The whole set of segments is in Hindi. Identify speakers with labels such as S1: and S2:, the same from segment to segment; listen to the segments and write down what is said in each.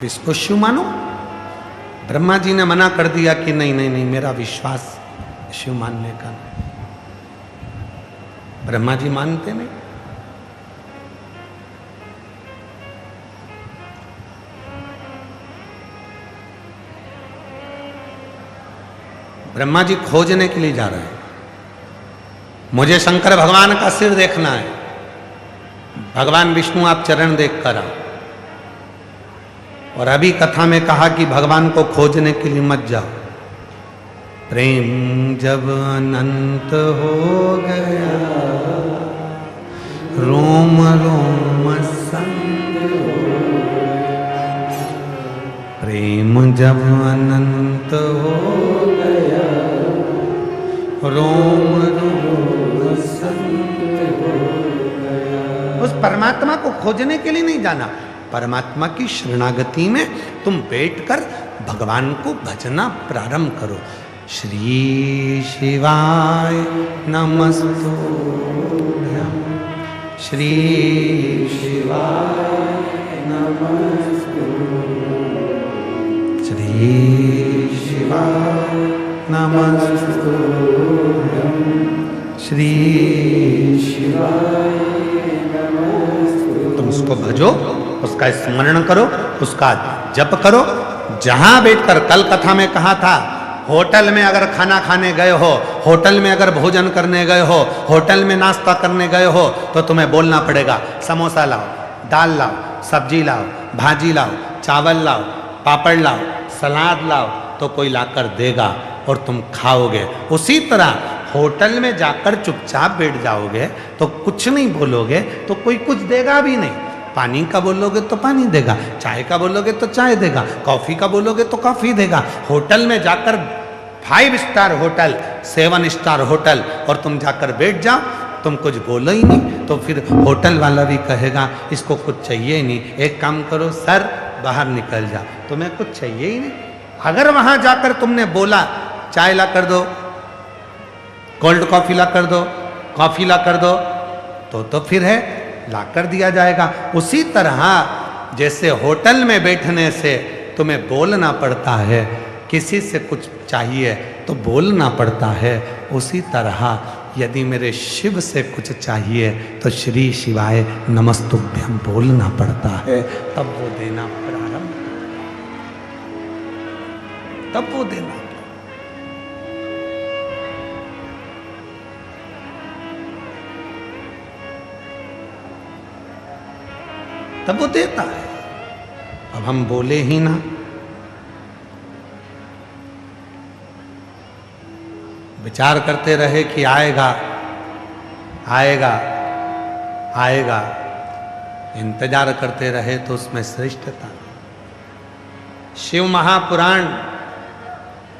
S1: इसको शिव मानो। ब्रह्मा जी ने मना कर दिया कि नहीं नहीं नहीं, मेरा विश्वास शिव मानने का नहीं। ब्रह्मा जी मानते नहीं। ब्रह्मा जी खोजने के लिए जा रहे हैं, मुझे शंकर भगवान का सिर देखना है। भगवान विष्णु आप चरण देख कर आओ। और अभी कथा में कहा कि भगवान को खोजने के लिए मत जाओ। प्रेम जब अनंत हो गया, रोम रोम संग हो गया। प्रेम जब अनंत हो गया, रोम रोम संग हो गया। उस परमात्मा को खोजने के लिए नहीं जाना, परमात्मा की शरणागति में तुम बैठकर भगवान को भजना प्रारंभ करो। श्री शिवाय नमस्तुभ्यं, श्री शिवाय नमस्तुभ्यं, श्री शिवाय नमस्तुभ्यं, श्री शिवाय नमस्तुभ्यं। तुम उसको भजो, उसका स्मरण करो, उसका जप करो। जहां बैठकर, कल कथा में कहा था, होटल में अगर खाना खाने गए हो, होटल में अगर भोजन करने गए हो, होटल में नाश्ता करने गए हो, तो तुम्हें बोलना पड़ेगा समोसा लाओ, दाल लाओ, सब्जी लाओ, भाजी लाओ, चावल लाओ, पापड़ लाओ, सलाद लाओ, तो कोई लाकर देगा और तुम खाओगे। उसी तरह होटल में जाकर चुपचाप बैठ जाओगे तो कुछ नहीं बोलोगे तो कोई कुछ देगा भी नहीं। पानी का बोलोगे तो पानी देगा, चाय का बोलोगे तो चाय देगा, कॉफी का बोलोगे तो कॉफी देगा। होटल में जाकर 5 स्टार होटल, 7 स्टार होटल, और तुम जाकर बैठ जाओ, तुम कुछ बोलो ही नहीं, तो फिर होटल वाला भी कहेगा इसको कुछ चाहिए ही नहीं। एक काम करो सर, बाहर निकल जा, तुम्हें कुछ चाहिए ही नहीं। अगर वहां जाकर तुमने बोला चाय ला कर दो, कोल्ड कॉफी ला कर दो, कॉफी ला कर दो, तो फिर है ला कर दिया जाएगा। उसी तरह जैसे होटल में बैठने से तुम्हें बोलना पड़ता है, किसी से कुछ चाहिए तो बोलना पड़ता है, उसी तरह यदि मेरे शिव से कुछ चाहिए तो श्री शिवाय नमस्तुभ्यं बोलना पड़ता है, तब वो देना प्रारंभ, तब वो देना। तब वो देता है। अब हम बोले ही ना, विचार करते रहे कि आएगा आएगा आएगा, इंतजार करते रहे तो उसमें श्रेष्ठता। शिव महापुराण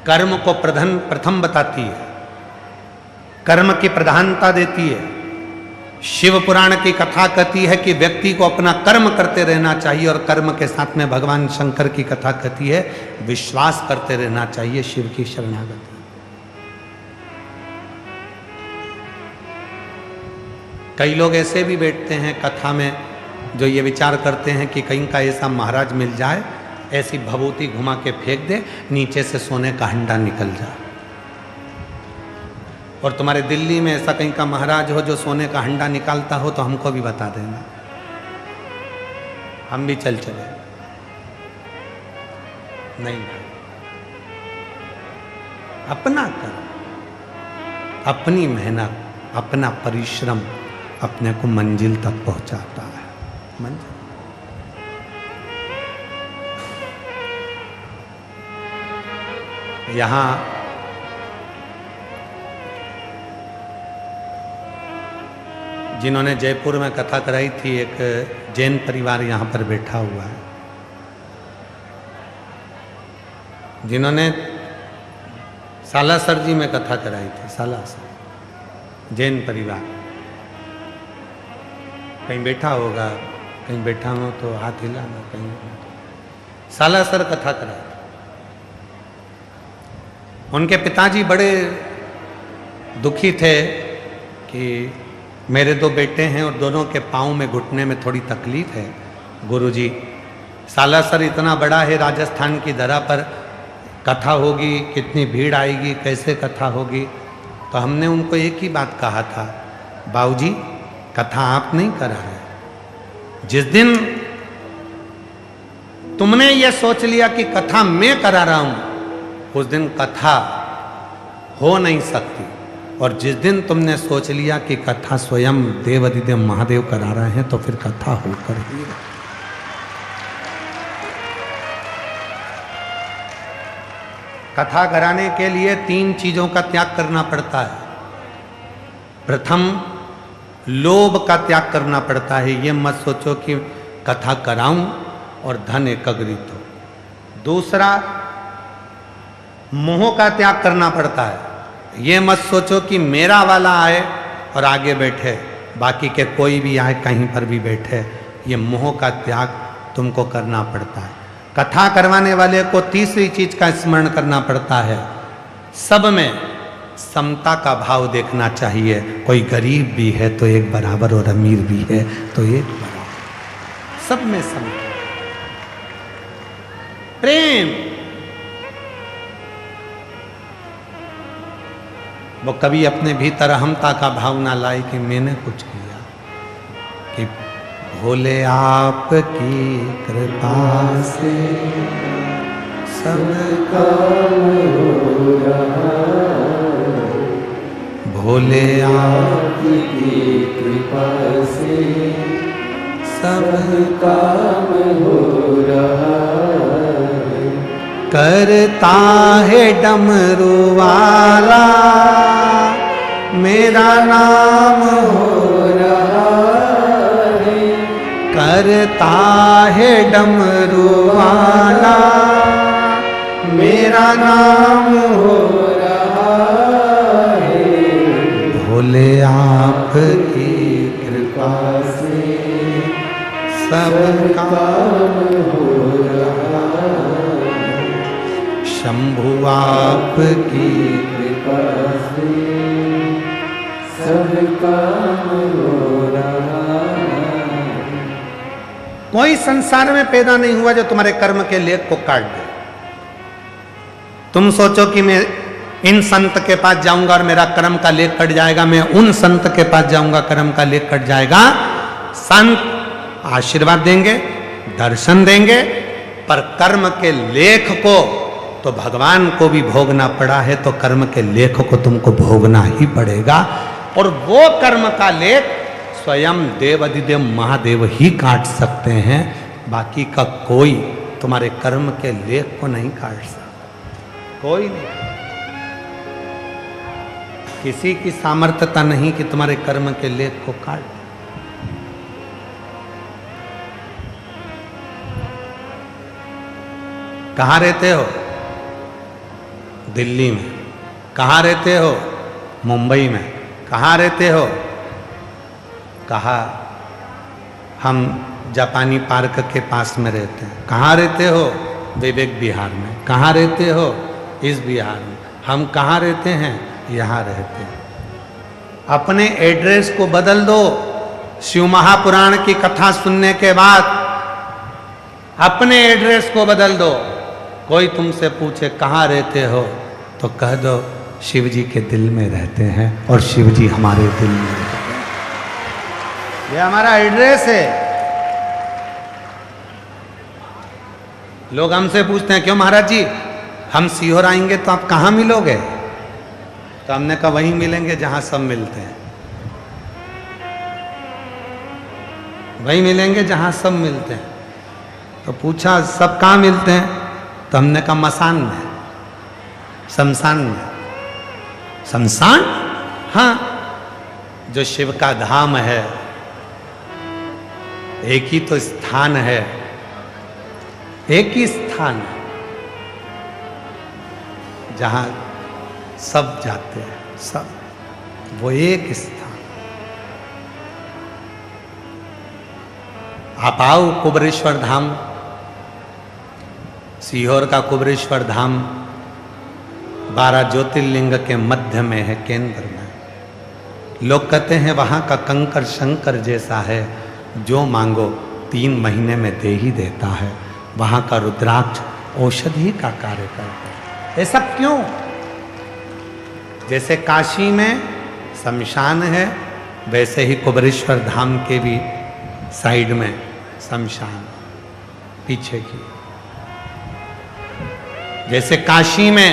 S1: कर्म को प्रथम बताती है, कर्म की प्रधानता देती है। शिव पुराण की कथा कहती है कि व्यक्ति को अपना कर्म करते रहना चाहिए, और कर्म के साथ में भगवान शंकर की कथा कहती है विश्वास करते रहना चाहिए, शिव की शरणागति। कई लोग ऐसे भी बैठते हैं कथा में जो ये विचार करते हैं कि कहीं का ऐसा महाराज मिल जाए, ऐसी भभूति घुमा के फेंक दे, नीचे से सोने का हंडा निकल जाए। और तुम्हारे दिल्ली में ऐसा कहीं का महाराज हो जो सोने का हंडा निकालता हो तो हमको भी बता देना, हम भी चल चले। नहीं भाई, अपना कर्म, अपनी मेहनत, अपना परिश्रम अपने को मंजिल तक पहुंचाता है। मंजिल यहां जिन्होंने जयपुर में कथा कराई थी, एक जैन परिवार यहाँ पर बैठा हुआ है, जिन्होंने सालासर जी में कथा कराई थी। सालासर जैन परिवार, कहीं बैठा होगा, कहीं बैठा हो तो हाथ हिलाना, कहीं सालासर कथा कराई। उनके पिताजी बड़े दुखी थे कि मेरे 2 बेटे हैं और दोनों के पाँव में घुटने में थोड़ी तकलीफ है, गुरुजी सालासर इतना बड़ा है राजस्थान की धरा पर, कथा होगी, कितनी भीड़ आएगी, कैसे कथा होगी। तो हमने उनको एक ही बात कहा था, बाबूजी कथा आप नहीं करा रहे। जिस दिन तुमने ये सोच लिया कि कथा मैं करा रहा हूं, उस दिन कथा हो नहीं सकती। और जिस दिन तुमने सोच लिया कि कथा स्वयं देवाधिदेव महादेव करा रहे हैं, तो फिर कथा होकर ही रहे। कथा कराने के लिए 3 चीजों का त्याग करना पड़ता है। प्रथम, लोभ का त्याग करना पड़ता है। ये मत सोचो कि कथा कराऊं और धन एकत्रित हो। दूसरा, मोह का त्याग करना पड़ता है। ये मत सोचो कि मेरा वाला आए और आगे बैठे, बाकी के कोई भी आए कहीं पर भी बैठे। ये मोह का त्याग तुमको करना पड़ता है। कथा करवाने वाले को तीसरी चीज का स्मरण करना पड़ता है। सब में समता का भाव देखना चाहिए। कोई गरीब भी है तो एक बराबर, और अमीर भी है तो एक बराबर, सब में समता, प्रेम। वो कभी अपने भीतर अहमता का भाव ना लाए कि मैंने कुछ किया, कि भोले आपकी कृपा से सब काम हो रहा, भोले आपकी कृपा से सब काम हो रहा, करता है डमरू वाला मेरा नाम हो रहा है, करता है डमरू वाला मेरा नाम हो रहा है, भोले आपकी कृपा से सब काम हो रहा, शंभु आपकी कृपा से सब काम हो रहा। कोई संसार में पैदा नहीं हुआ जो तुम्हारे कर्म के लेख को काट दे। तुम सोचो कि मैं इन संत के पास जाऊंगा और मेरा कर्म का लेख कट जाएगा, मैं उन संत के पास जाऊंगा कर्म का लेख कट जाएगा। संत आशीर्वाद देंगे, दर्शन देंगे, पर कर्म के लेख को तो भगवान को भी भोगना पड़ा है, तो कर्म के लेख को तुमको भोगना ही पड़ेगा। और वो कर्म का लेख स्वयं देवाधिदेव महादेव ही काट सकते हैं, बाकी का कोई तुम्हारे कर्म के लेख को नहीं काट सकता, कोई नहीं। किसी की सामर्थ्यता नहीं कि तुम्हारे कर्म के लेख को काट दे। कहाँ रहते हो? दिल्ली में। कहाँ रहते हो? मुंबई में। कहाँ रहते हो? कहा हम जापानी पार्क के पास में रहते हैं। कहाँ रहते हो? विवेक विहार में। कहाँ रहते हो? इस विहार में। हम कहाँ रहते हैं? यहाँ रहते हैं। अपने एड्रेस को बदल दो। शिव महापुराण की कथा सुनने के बाद अपने एड्रेस को बदल दो। कोई तुमसे पूछे कहाँ रहते हो, तो कह दो शिव जी के दिल में रहते हैं और शिव जी हमारे दिल में रहते हैं। ये हमारा एड्रेस है। लोग हमसे पूछते हैं क्यों महाराज जी हम सीहोर आएंगे तो आप कहाँ मिलोगे? तो हमने कहा वहीं मिलेंगे जहां सब मिलते हैं, वहीं मिलेंगे जहां सब मिलते हैं। तो पूछा सब कहाँ मिलते हैं? तो हमने कहा मसान में, शमशान में। शमशान? हाँ, जो शिव का धाम है, एक ही तो स्थान है, एक ही स्थान है जहां सब जाते हैं, सब, वो एक स्थान। आप आओ कुबरेश्वर धाम, सीहोर का कुबरेश्वर धाम 12 ज्योतिर्लिंग के मध्य में है, केंद्र में। लोग कहते हैं वहां का कंकर शंकर जैसा है, जो मांगो 3 महीने में दे ही देता है। वहां का रुद्राक्ष औषधि का कार्य करता है। ऐसा क्यों? जैसे काशी में शमशान है, वैसे ही कुबेरेश्वर धाम के भी साइड में शमशान पीछे की। जैसे काशी में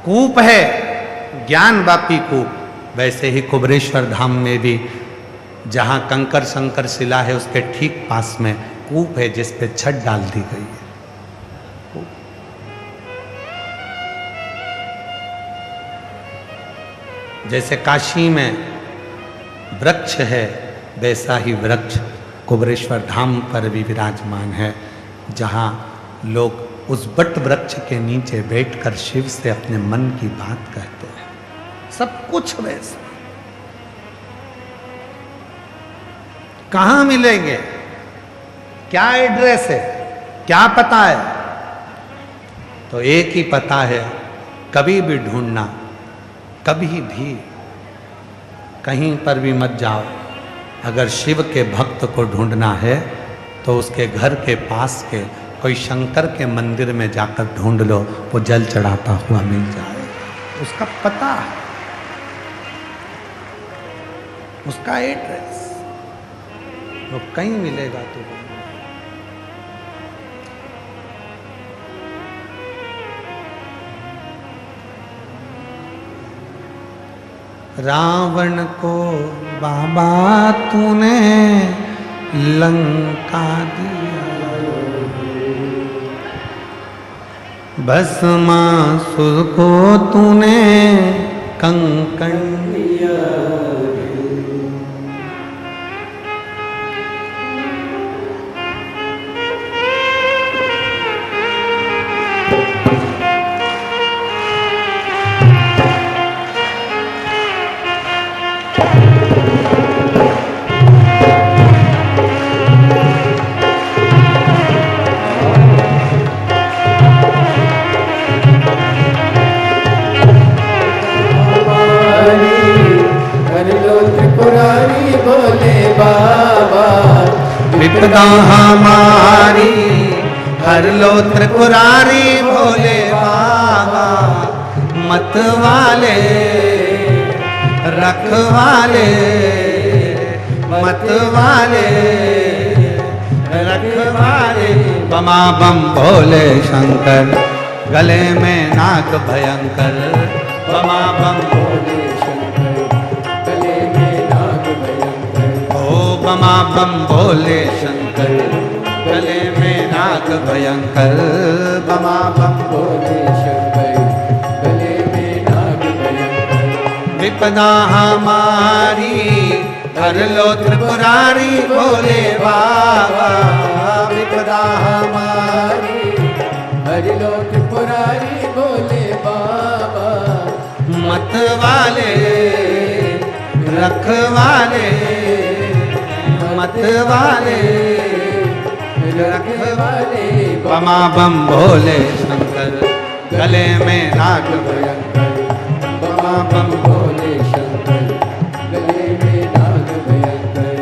S1: कूप है, ज्ञान वापी कूप, वैसे ही कुबेरेश्वर धाम में भी जहां कंकर शंकर शिला है उसके ठीक पास में कूप है जिस पे छत डाल दी गई है। जैसे काशी में वृक्ष है, वैसा ही वृक्ष कुबेरेश्वर धाम पर भी विराजमान है, जहां लोग उस बट वृक्ष के नीचे बैठकर शिव से अपने मन की बात कहते हैं। सब कुछ वैसा। कहां मिलेंगे? क्या एड्रेस है? क्या पता है? तो एक ही पता है, कभी भी ढूंढना, कभी भी कहीं पर भी मत जाओ। अगर शिव के भक्त को ढूंढना है तो उसके घर के पास के कोई शंकर के मंदिर में जाकर ढूंढ लो, वो जल चढ़ाता हुआ मिल जाएगा। उसका पता है, उसका एड्रेस, वो कहीं मिलेगा तो। रावण को बाबा तूने लंका दिया, भस्मासुर को तूने कंकण दिया। विपदा हमारी हर लो त्रिपुरारी भोले बाबा, मत वाले रखवाले, मत वाले रखवाले। बमा बम भोले शंकर, गले में नाग भयंकर। बमा बम भोले शंकर, गले में नाग भयंकर। ओ बमा बम भोले शंकर, गले में नाग भयंकर। बमा बम भोले शंकर, गले में नाग भयंकर। विपदा हमारी हर लो त्रिपुरारी भोले बाबा, विपदा हमारी हर लो त्रिपुरारी भोले बाबा, मत वाले रखवाले, मत वाले रखवाले। बमा बम भोले शंकर, गले में नाग भयंकर। बमा बम भोले शंकर, गले में नाग भयंकर।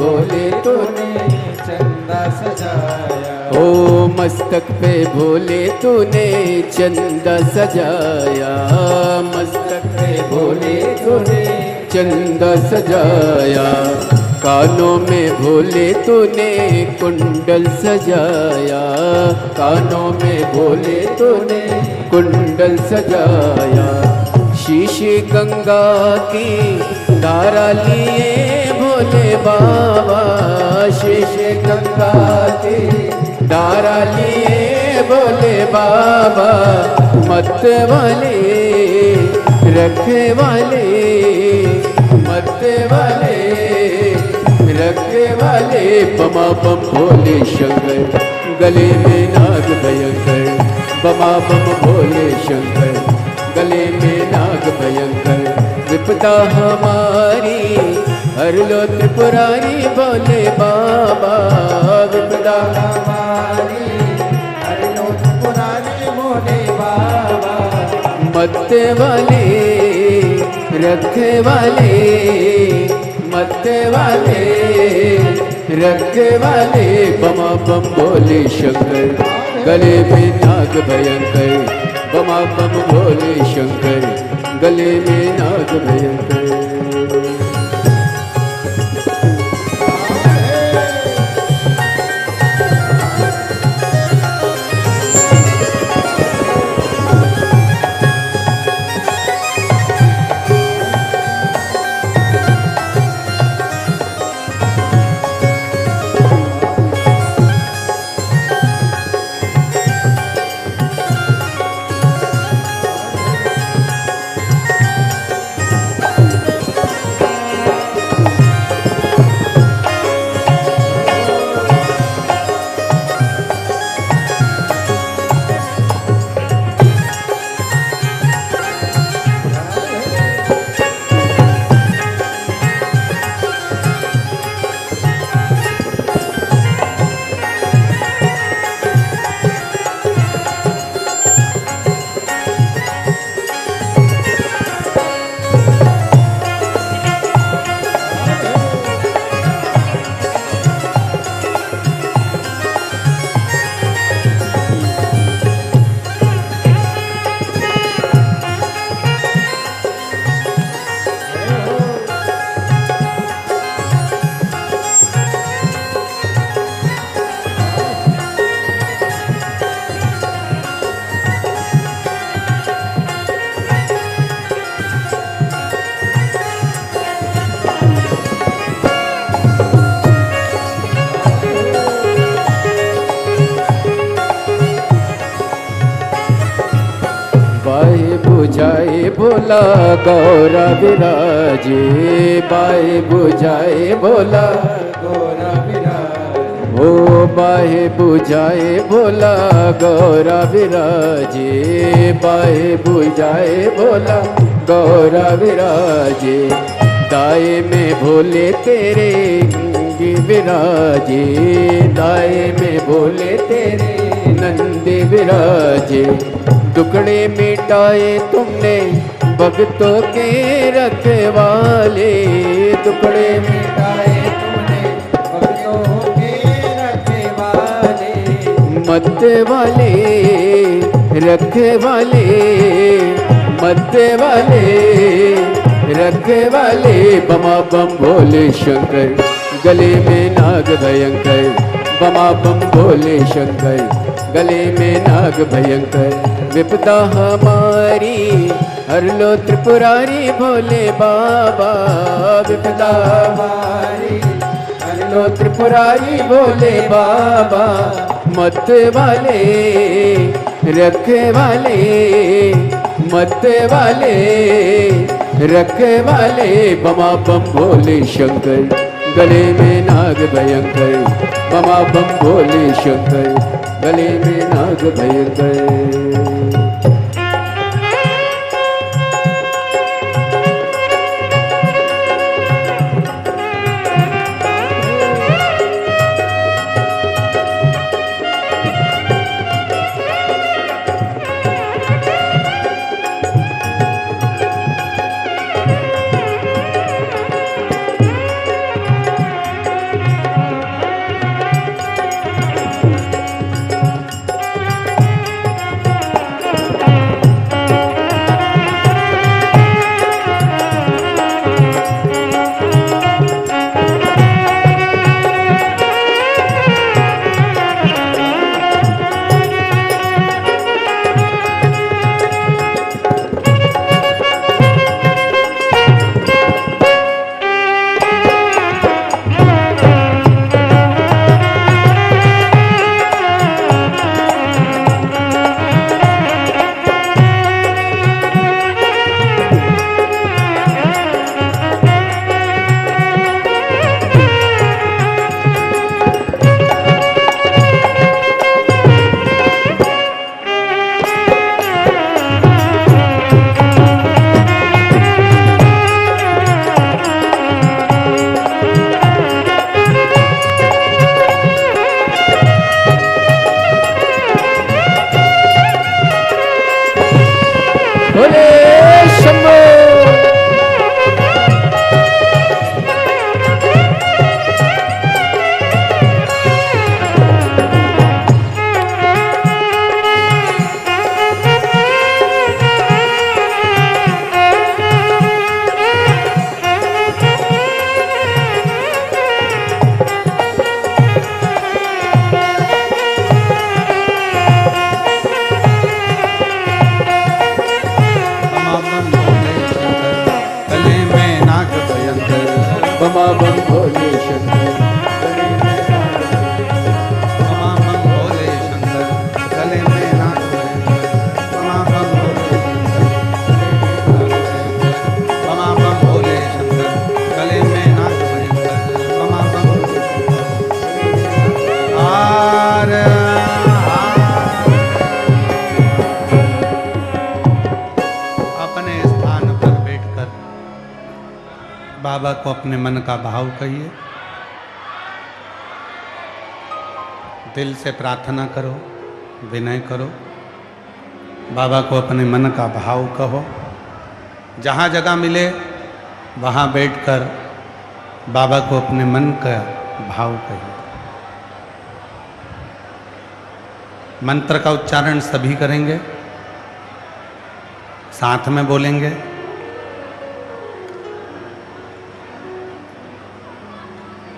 S2: भोले तूने
S3: चंदा सजाया,
S2: ओ मस्तक पे भोले तूने चंदा सजाया, मस्तक पे भोले तूने चंदा सजाया, कानों में भोले तूने कुंडल सजाया, कानों में भोले तूने कुंडल सजाया, शीशी गंगा की धारा लिए भोले बाबा, शीशी गंगा की धारा लिए भोले बाबा, मत वाले रखे वाले, मत वाले रखे वाले, बमा बम भोले शंकर, गले में नाग भयंकर, बमा बम भोले शंकर, गले में नाग भयंकर, विपदा हमारी हर लो त्रिपुरारी भोले बाबा, विपदा
S3: हमारी हर लो त्रिपुरारी भोले बाबा,
S2: मत वाले रखे वाले, मत वाले रखे वाले, बमा बम भोले शंकर, गले में नाग भयंकर, बमा बम भोले शंकर, गले में नाग भयंकर। बाहे बुझाए भोला गौरा विराजे, बाहे बुझाए भोला
S3: गौरा विराज,
S2: ओ बाहे बुझाए भोला गौरा विराजे, बाहे बुझाए भोला गौरा विराजे, दाए में भोले तेरे नंदी विराजे, दाए में भोले तेरे नंदी विराजे, टुकड़े मिटाए तुमने भक्तों के रखवाले, टुकड़े
S3: मिटाए तुमने भक्तों के रखवाले,
S2: मत वाले रखे वाले, मत वाले रखे वाले, बमा बम भोले शंकर, गले में नाग भयंकर, बमा बम भोले शंकर, गले में नाग भयंकर, विपदा हमारी हर लो त्रिपुरारी भोले बाबा, विपदा
S3: हमारी हर
S2: लो त्रिपुरारी भोले बाबा, मत वाले रखे वाले, मत वाले रखे वाले, बमा बम भोले शंकर, गले में नाग भयंकर, बमा बम भोले शंकर, गले में नाग भयंकर। भोले शंभो। बमा बम भोले शंकर
S1: गले में नाग बमा बम भोले शंकर गले में नाग बमा बम आर अपने स्थान पर बैठकर बाबा को अपने मन का भाव कहिए, दिल से प्रार्थना करो, विनय करो, बाबा को अपने मन का भाव कहो। जहाँ जगह मिले वहाँ बैठकर बाबा को अपने मन का भाव कहिए। मंत्र का उच्चारण सभी करेंगे, साथ में बोलेंगे।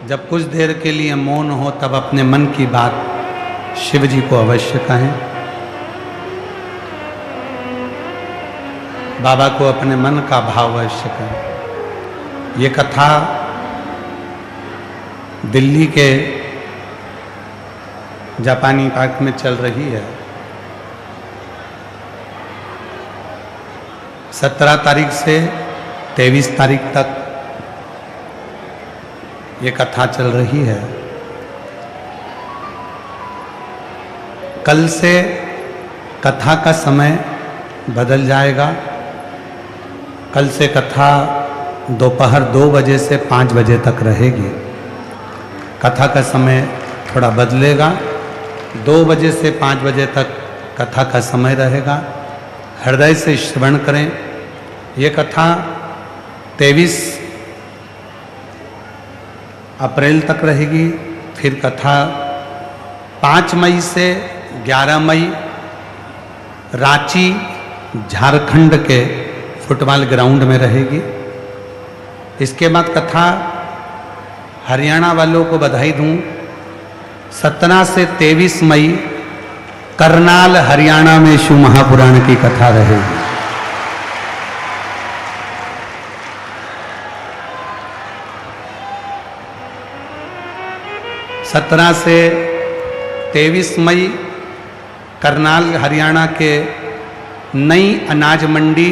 S1: जब कुछ देर के लिए मौन हो तब अपने मन की बात शिव जी को अवश्य कहें। बाबा को अपने मन का भाव अवश्य कहें। ये कथा दिल्ली के जापानी पार्क में चल रही है। 17 तारीख से 23 तारीख तक ये कथा चल रही है। कल से कथा का समय बदल जाएगा। कल से कथा दोपहर 2 बजे से 5 बजे तक रहेगी। कथा का समय थोड़ा बदलेगा। 2 बजे से 5 बजे तक कथा का समय रहेगा। हृदय से श्रवण करें। ये कथा 23 अप्रैल तक रहेगी। फिर कथा 5 मई से 11 मई रांची झारखंड के फुटबॉल ग्राउंड में रहेगी। इसके बाद कथा हरियाणा वालों को बधाई दूं, 17 से 23 मई करनाल हरियाणा में शिव महापुराण की कथा रहेगी। 17 से 23 मई करनाल हरियाणा के नई अनाज मंडी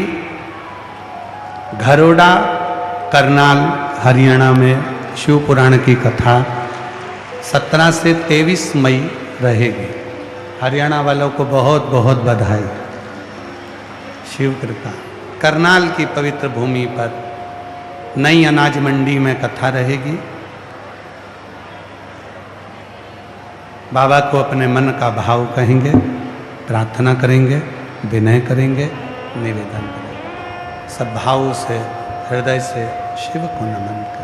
S1: घरोड़ा करनाल हरियाणा में शिव पुराण की कथा 17 से 23 मई रहेगी। हरियाणा वालों को बहुत बहुत बधाई। शिव कृपा। करनाल की पवित्र भूमि पर नई अनाज मंडी में कथा रहेगी। बाबा को अपने मन का भाव कहेंगे, प्रार्थना करेंगे, विनय करेंगे, निवेदन करेंगे। सब भाव से हृदय से शिव को नमन करें।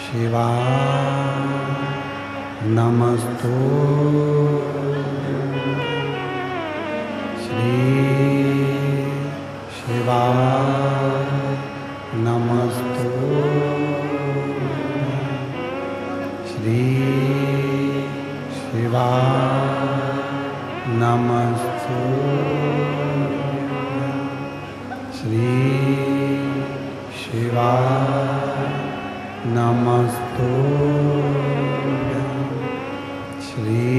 S1: शिवाय नमस्तु श्री शिवाय नमस्तु शिवाय नमस्तुभ्यं श्री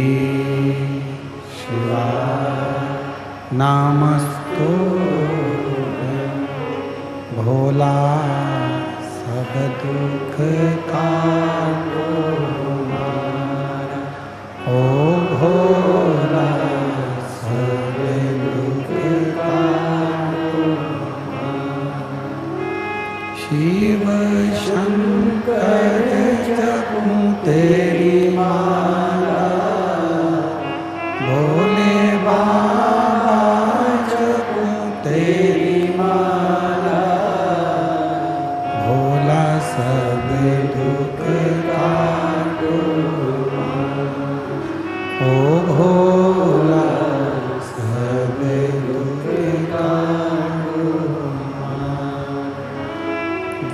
S1: शिवाय नमस्तुभ्यं भोला सब दुख काटो हमारा ओ भोला सब दुख काटो शिव शंकर जपूं तेरी माला भोले बाबा जपूं तेरी माला भोला सब दुख काटो ओ भोला सब दुख काटो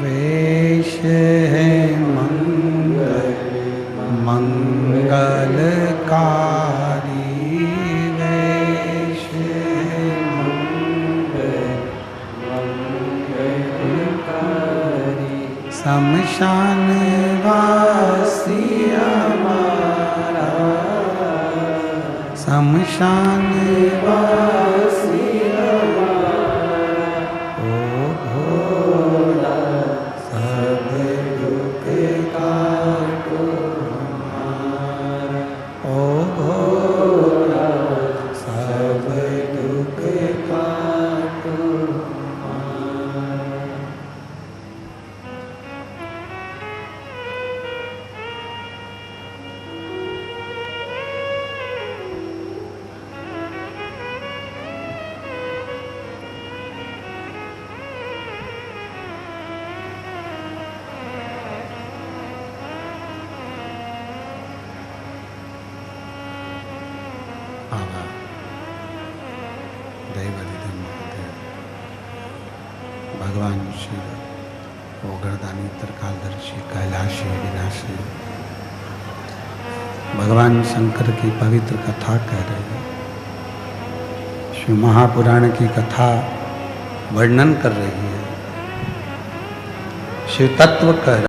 S1: वेश है मंगलकारी वेश है शमशान वासी हमारा शमशान वासी हमारा ओ भोला सब दुख काटो हमारा ओ भोला सब दुख काटो हमारा। आभार दैवाधिदेव महादेव भगवान शिव ओगरदानी त्रिकालदर्शी कैलाशी विनाशी भगवान शंकर की पवित्र कथा कह रहे हैं। शिव महापुराण की कथा वर्णन कर रही है, शिव तत्व कह रहे